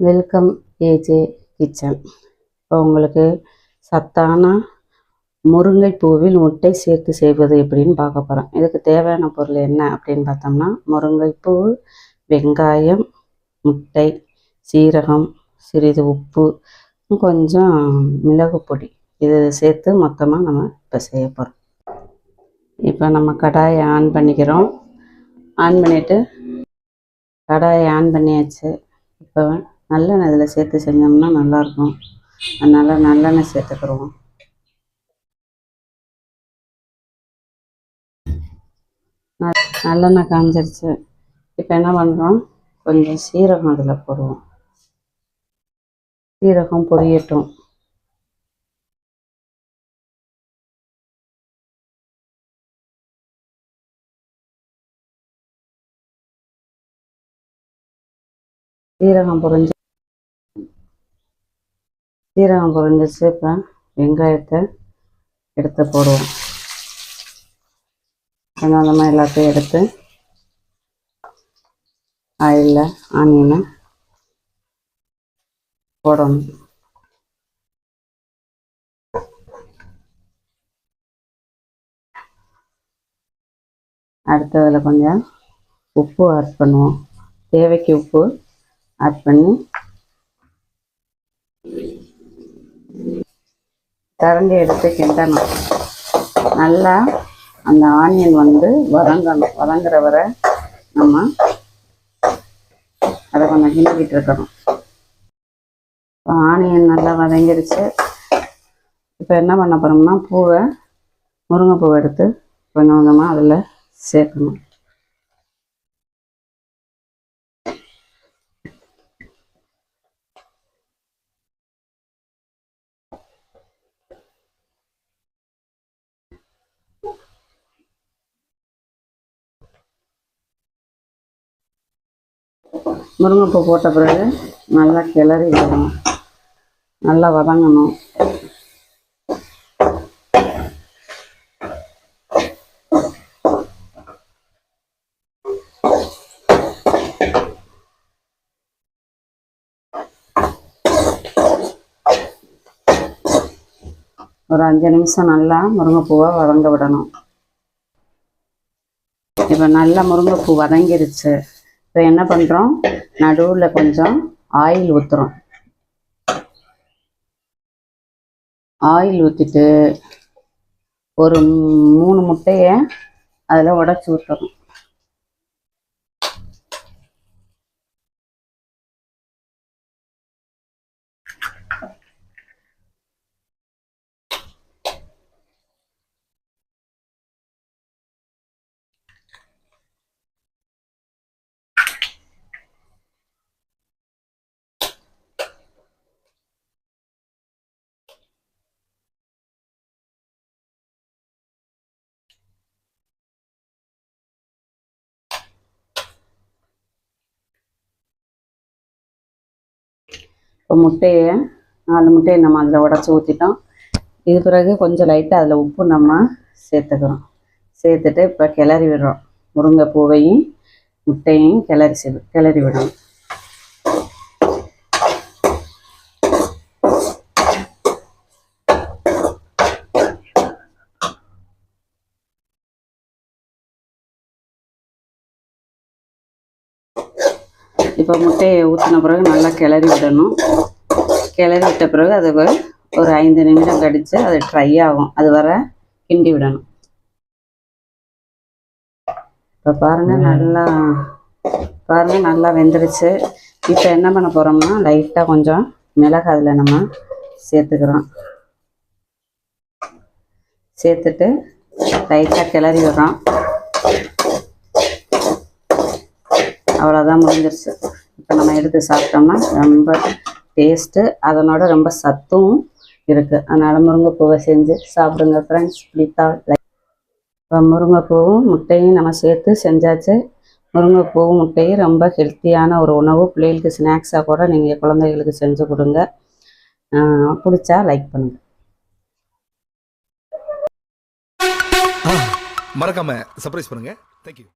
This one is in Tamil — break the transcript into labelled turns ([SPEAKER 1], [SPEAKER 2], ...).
[SPEAKER 1] Welcome AJ kitchen. இப்போ உங்களுக்கு சத்தான முருங்கைப்பூவில் முட்டை சேர்த்து செய்வது எப்படின்னு பார்க்க போகிறோம். இதுக்கு தேவையான பொருள் என்ன அப்படின்னு பார்த்தோம்னா, முருங்கைப்பூ, வெங்காயம், முட்டை, சீரகம், சிறிது உப்பு, கொஞ்சம் மிளகு பொடி, இது சேர்த்து மொத்தமாக நம்ம இப்போ செய்ய போகிறோம். இப்போ நம்ம கடாயை ஆன் பண்ணிக்கிறோம். ஆன் பண்ணிவிட்டு கடாயை ஆன் பண்ணியாச்சு. இப்போ நல்லெண்ணெய் இதில் சேர்த்து செஞ்சோம்னா நல்லாயிருக்கும். அதனால் நல்லெண்ணெய் சேர்த்துக்கிறோம். நல்லெண்ணெய் காஞ்சிருச்சு. இப்போ என்ன பண்ணுறோம், கொஞ்சம் சீரகம் அதில் போடுவோம். சீரகம் பொரியட்டும். சீரகம் பொரிஞ்சிச்சு. இப்போ வெங்காயத்தை எடுத்து போடுவோம். கொஞ்சமாக எல்லாத்தையும் எடுத்து ஆயிலில் ஆனியனை போடணும். அடுத்ததில் கொஞ்சம் உப்பு ஆட் பண்ணுவோம். தேவைக்கு உப்பு ஆட் பண்ணி கரண்டி எடுத்து கிண்டணும். நல்லா அந்த ஆனியன் வதங்கணும். வதங்குற வரை நம்ம அதை கொஞ்சம் கிண்டிக்கிட்டு இருக்கணும். இப்போ ஆனியன் நல்லா வதங்கிடுச்சு. இப்போ என்ன பண்ண போகிறோம்னா, முருங்கைப்பூவை எடுத்து கொஞ்சம் கொஞ்சமாக அதில் சேர்க்கணும். முருங்கைப்பூ போட்ட பிறகு நல்லா கிளறி விடணும். நல்லா வதங்கணும். ஒரு 5 நிமிஷம் நல்லா முருங்கைப்பூவை வதங்க விடணும். இப்போ நல்லா முருங்கைப்பூ வதங்கிருச்சு. இப்போ என்ன பண்ணுறோம், நடுவில் கொஞ்சம் ஆயில் ஊற்றுறோம். ஆயில் ஊற்றிட்டு ஒரு 3 முட்டையை அதில் உடச்சி ஊற்றுறோம். இப்போ 4 முட்டையை நம்ம அதில் உடச்சி ஊற்றிட்டோம். இது பிறகு கொஞ்சம் லைட்டாக அதில் உப்பு நம்ம சேர்த்துக்கிறோம். சேர்த்துட்டு இப்போ கிளறி விடுறோம். முருங்கைப்பூவையும் முட்டையும் கிளறி விடணும். இப்போ முட்டையை ஊற்றின பிறகு நல்லா கிளறி விடணும். கிளறி விட்ட பிறகு அது ஒரு 5 நிமிடம் கழித்து அது ட்ரை ஆகும். அது வர கிண்டி விடணும். இப்போ பாருங்கள் நல்லா வெந்துருச்சு. இப்போ என்ன பண்ண போகிறோம்னா, லைட்டாக கொஞ்சம் மிளகு அதில் நம்ம சேர்த்துக்கிறோம். சேர்த்துட்டு லைட்டாக கிளறி விடுறோம். அவ்வளோதான், முடிஞ்சிருச்சு. இப்போ நம்ம எடுத்து சாப்பிட்டோம்னா ரொம்ப டேஸ்ட்டு, அதனோட ரொம்ப சத்தும் இருக்குது. அதனால் முருங்கைப்பூவை செஞ்சு சாப்பிடுங்க ஃப்ரெண்ட்ஸ். பிடித்தா லைக். இப்போ முருங்கைப்பூவும் முட்டையும் நம்ம சேர்த்து செஞ்சாச்சு. முருங்கைப்பூவும் முட்டையும் ரொம்ப ஹெல்த்தியான ஒரு உணவு. பிள்ளைகளுக்கு ஸ்நாக்ஸாக கூட நீங்கள் குழந்தைகளுக்கு செஞ்சு கொடுங்க. பிடிச்சா லைக் பண்ணுங்கள்.
[SPEAKER 2] மறக்காம சர்ப்ரைஸ் பண்ணுங்க. தேங்க்யூ.